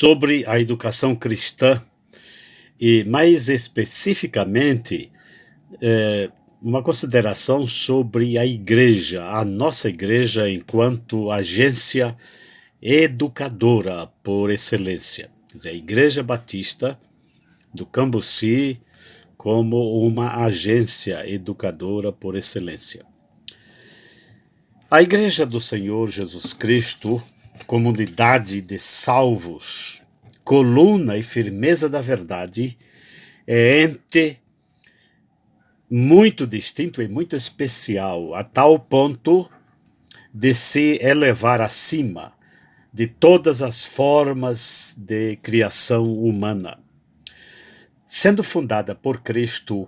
sobre a educação cristã e, mais especificamente, uma consideração sobre a igreja, a nossa igreja enquanto agência educadora por excelência. Quer dizer, a Igreja Batista do Cambuci como uma agência educadora por excelência. A Igreja do Senhor Jesus Cristo, comunidade de salvos, coluna e firmeza da verdade, é ente muito distinto e muito especial, a tal ponto de se elevar acima de todas as formas de criação humana. Sendo fundada por Cristo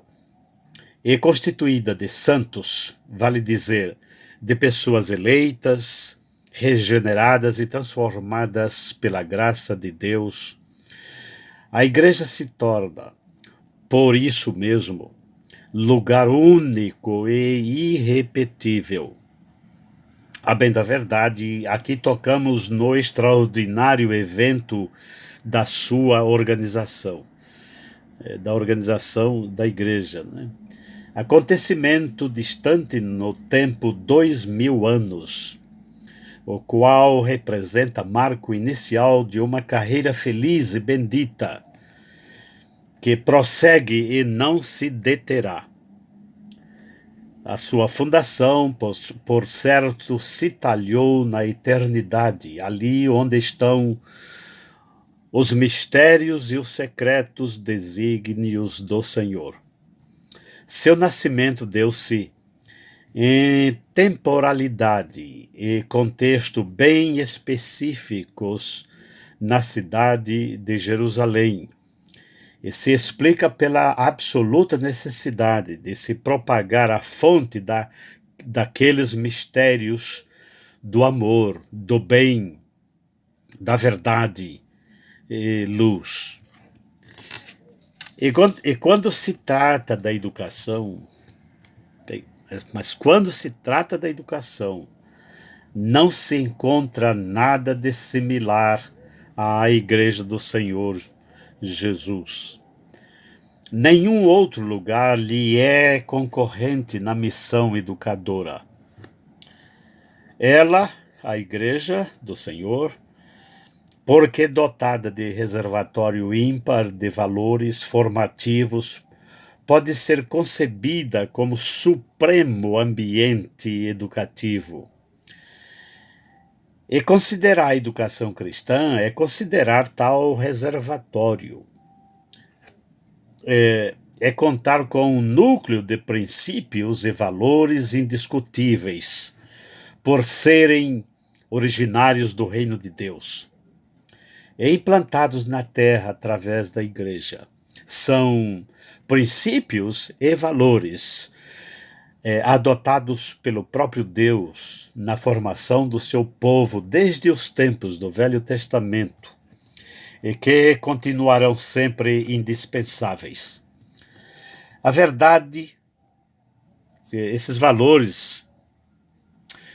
e constituída de santos, vale dizer, de pessoas eleitas, regeneradas e transformadas pela graça de Deus, a igreja se torna, por isso mesmo, lugar único e irrepetível. A bem da verdade, aqui tocamos no extraordinário evento da sua organização, da organização da igreja, né? Acontecimento distante no tempo 2000 anos, o qual representa marco inicial de uma carreira feliz e bendita, que prossegue e não se deterá. A sua fundação, por certo, se talhou na eternidade, ali onde estão os mistérios e os secretos desígnios do Senhor. Seu nascimento deu-se em temporalidade e contexto bem específicos na cidade de Jerusalém, e se explica pela absoluta necessidade de se propagar a fonte daqueles mistérios do amor, do bem, da verdade e luz. E quando se trata da educação, mas quando se trata da educação, não se encontra nada de similar à Igreja do Senhor Jesus. Nenhum outro lugar lhe é concorrente na missão educadora. Ela, a Igreja do Senhor, porque dotada de reservatório ímpar de valores formativos, pode ser concebida como supremo ambiente educativo. E considerar a educação cristã é considerar tal reservatório. É contar com um núcleo de princípios e valores indiscutíveis, por serem originários do reino de Deus e implantados na terra através da igreja. São princípios e valores adotados pelo próprio Deus na formação do seu povo desde os tempos do Velho Testamento e que continuarão sempre indispensáveis. A verdade, esses valores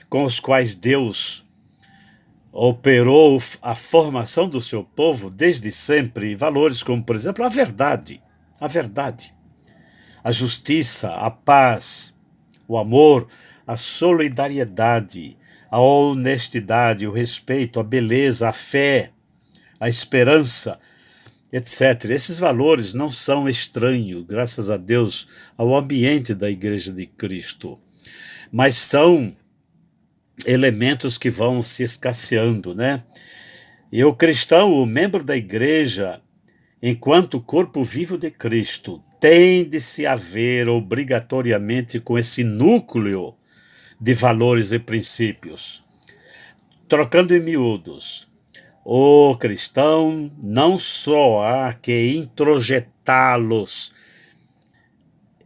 com os quais Deus operou a formação do seu povo desde sempre, valores como, por exemplo, a verdade, a justiça, a paz, o amor, a solidariedade, a honestidade, o respeito, a beleza, a fé, a esperança, etc. Esses valores não são estranhos, graças a Deus, ao ambiente da Igreja de Cristo, mas são elementos que vão se escasseando, né? E o cristão, o membro da igreja, enquanto corpo vivo de Cristo, tem de se haver obrigatoriamente com esse núcleo de valores e princípios. Trocando em miúdos, o cristão não só há que introjetá-los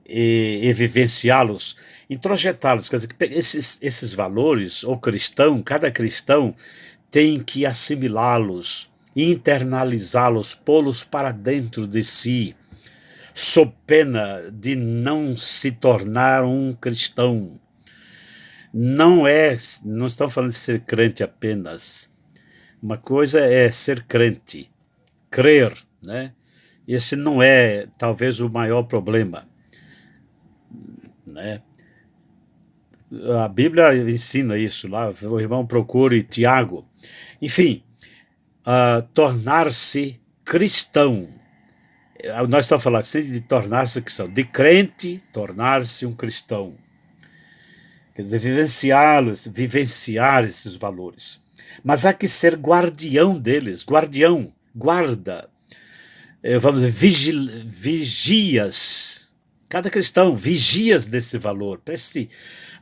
e vivenciá-los, introjetá-los, quer dizer, que esses valores, o cristão, cada cristão tem que assimilá-los, internalizá-los, pô-los para dentro de si, sob pena de não se tornar um cristão. Não estamos falando de ser crente apenas. Uma coisa é ser crente, crer, né? Esse não é, talvez, o maior problema, né? A Bíblia ensina isso lá, o irmão procure Tiago. Enfim, tornar-se cristão. Nós estamos falando assim de tornar-se cristão, de crente, tornar-se um cristão. Quer dizer, vivenciar esses valores. Mas há que ser guardião deles, guardião, guarda. Vamos dizer, vigias. Cada cristão, vigias desse valor. Preste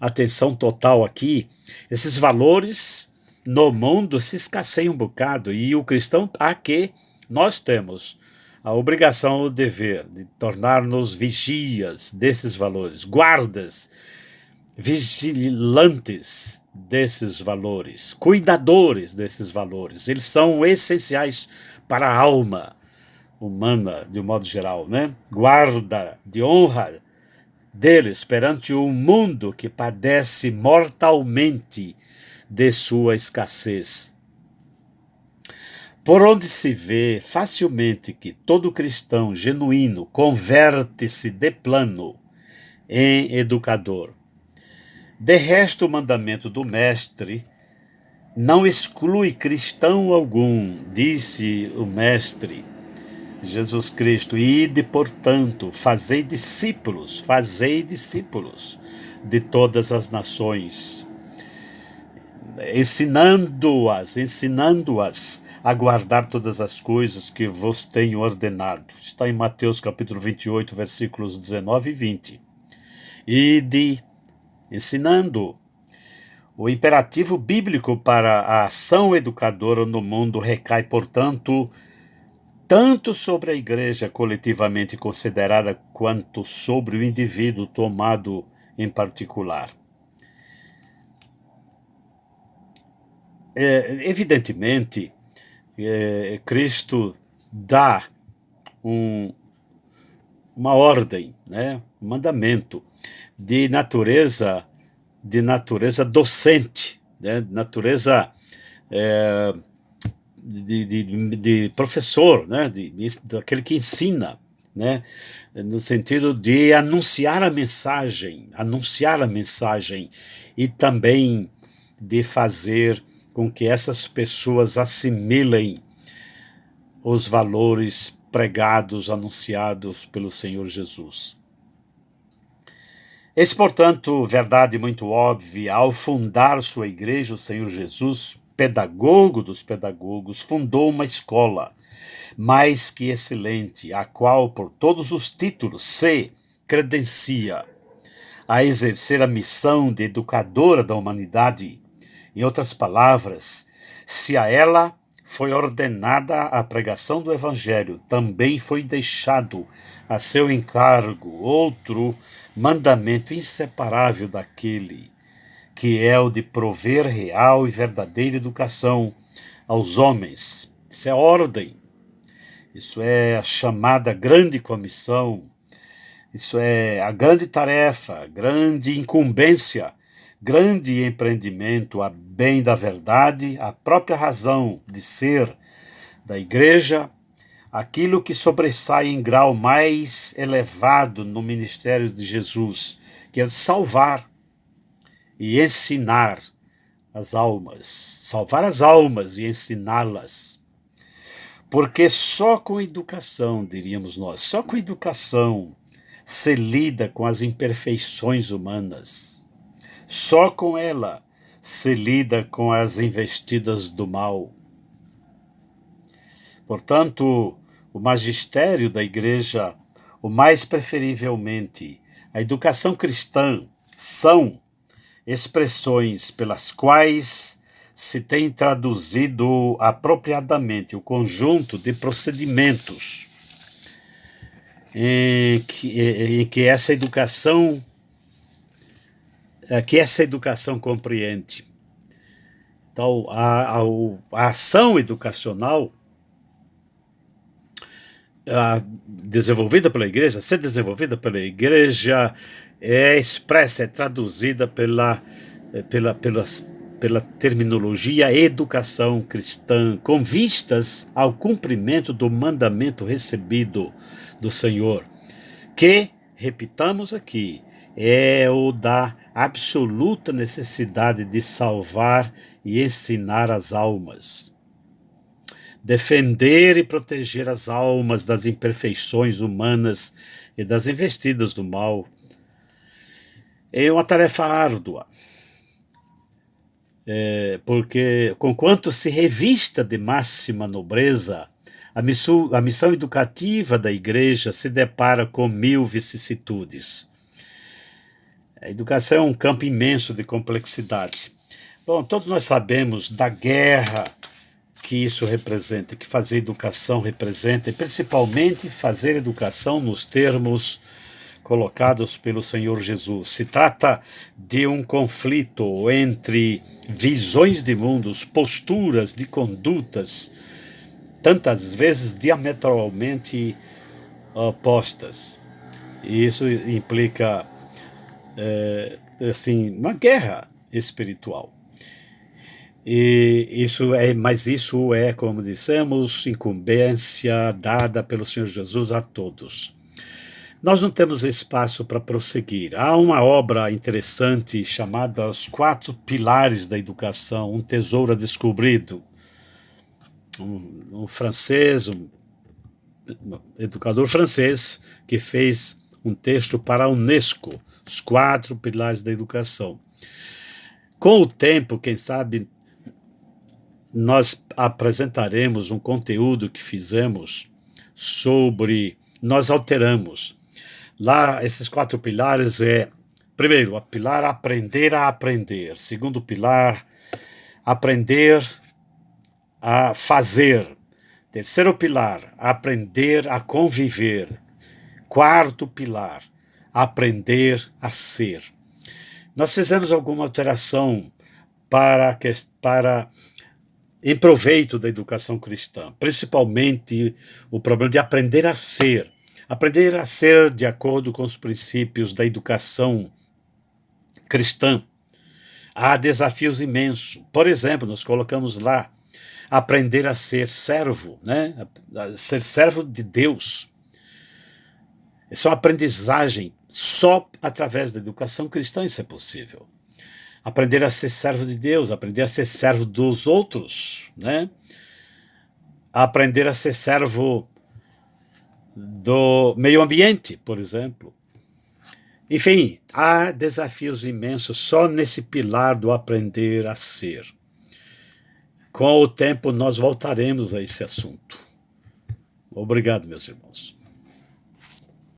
atenção total aqui. Esses valores no mundo se escasseiam um bocado. E o cristão, nós temos a obrigação, o dever de tornar-nos vigias desses valores, guardas, vigilantes desses valores, cuidadores desses valores. Eles são essenciais para a alma humana, de um modo geral, né? Guarda de honra deles perante um mundo que padece mortalmente de sua escassez. Por onde se vê facilmente que todo cristão genuíno converte-se de plano em educador. De resto, o mandamento do Mestre não exclui cristão algum, disse o Mestre Jesus Cristo, ide, portanto, fazei discípulos de todas as nações, ensinando-as a guardar todas as coisas que vos tenho ordenado. Está em Mateus capítulo 28, versículos 19 e 20. Ide, ensinando. O imperativo bíblico para a ação educadora no mundo recai, portanto, tanto sobre a igreja coletivamente considerada quanto sobre o indivíduo tomado em particular. Evidentemente, Cristo dá uma ordem, né, um mandamento de natureza docente, né, natureza de professor, né, daquele que ensina, né, no sentido de anunciar a mensagem e também de fazer com que essas pessoas assimilem os valores pregados, anunciados pelo Senhor Jesus. Eis, portanto, verdade muito óbvia, ao fundar sua igreja, o Senhor Jesus, pedagogo dos pedagogos, fundou uma escola mais que excelente, a qual, por todos os títulos, se credencia a exercer a missão de educadora da humanidade. Em outras palavras, se a ela foi ordenada a pregação do Evangelho, também foi deixado a seu encargo outro mandamento inseparável daquele, que é o de prover real e verdadeira educação aos homens. Isso é ordem, isso é a chamada grande comissão, isso é a grande tarefa, grande incumbência, grande empreendimento a bem da verdade, a própria razão de ser da igreja, aquilo que sobressai em grau mais elevado no ministério de Jesus, que é salvar e ensinar as almas, salvar as almas e ensiná-las. Porque só com educação, diríamos nós, só com educação se lida com as imperfeições humanas. Só com ela se lida com as investidas do mal. Portanto, o magistério da igreja, o mais preferivelmente, a educação cristã, são expressões pelas quais se tem traduzido apropriadamente o conjunto de procedimentos em que essa educação compreende. Então, a ação educacional desenvolvida pela igreja, ser desenvolvida pela igreja, é expressa, é traduzida pelas pela terminologia educação cristã, com vistas ao cumprimento do mandamento recebido do Senhor, que, repitamos aqui, é o da absoluta necessidade de salvar e ensinar as almas. Defender e proteger as almas das imperfeições humanas e das investidas do mal é uma tarefa árdua, porque, conquanto se revista de máxima nobreza, a missão educativa da Igreja se depara com 1000 vicissitudes. A educação é um campo imenso de complexidade. Bom, todos nós sabemos da guerra que isso representa, que fazer educação representa, e principalmente fazer educação nos termos colocados pelo Senhor Jesus. Se trata de um conflito entre visões de mundos, posturas de condutas, tantas vezes diametralmente opostas. E isso implica uma guerra espiritual. Mas isso é, como dissemos, incumbência dada pelo Senhor Jesus a todos. Nós não temos espaço para prosseguir. Há uma obra interessante chamada Os 4 Pilares da Educação, um tesouro descobrido. Um francês, um educador francês, que fez um texto para a Unesco, Os 4 Pilares da Educação. Com o tempo, quem sabe, nós apresentaremos um conteúdo que fizemos sobre... Nós alteramos. Lá, esses 4 pilares primeiro, o pilar aprender a aprender. Segundo pilar, aprender a fazer. Terceiro pilar, aprender a conviver. Quarto pilar, aprender a ser. Nós fizemos alguma alteração em proveito da educação cristã, principalmente o problema de aprender a ser. Aprender a ser de acordo com os princípios da educação cristã. Há desafios imensos. Por exemplo, nós colocamos lá aprender a ser servo, né? A ser servo de Deus. Isso é uma aprendizagem. Só através da educação cristã isso é possível. Aprender a ser servo de Deus, aprender a ser servo dos outros, né? Aprender a ser servo do meio ambiente, por exemplo. Enfim, há desafios imensos só nesse pilar do aprender a ser. Com o tempo, nós voltaremos a esse assunto. Obrigado, meus irmãos.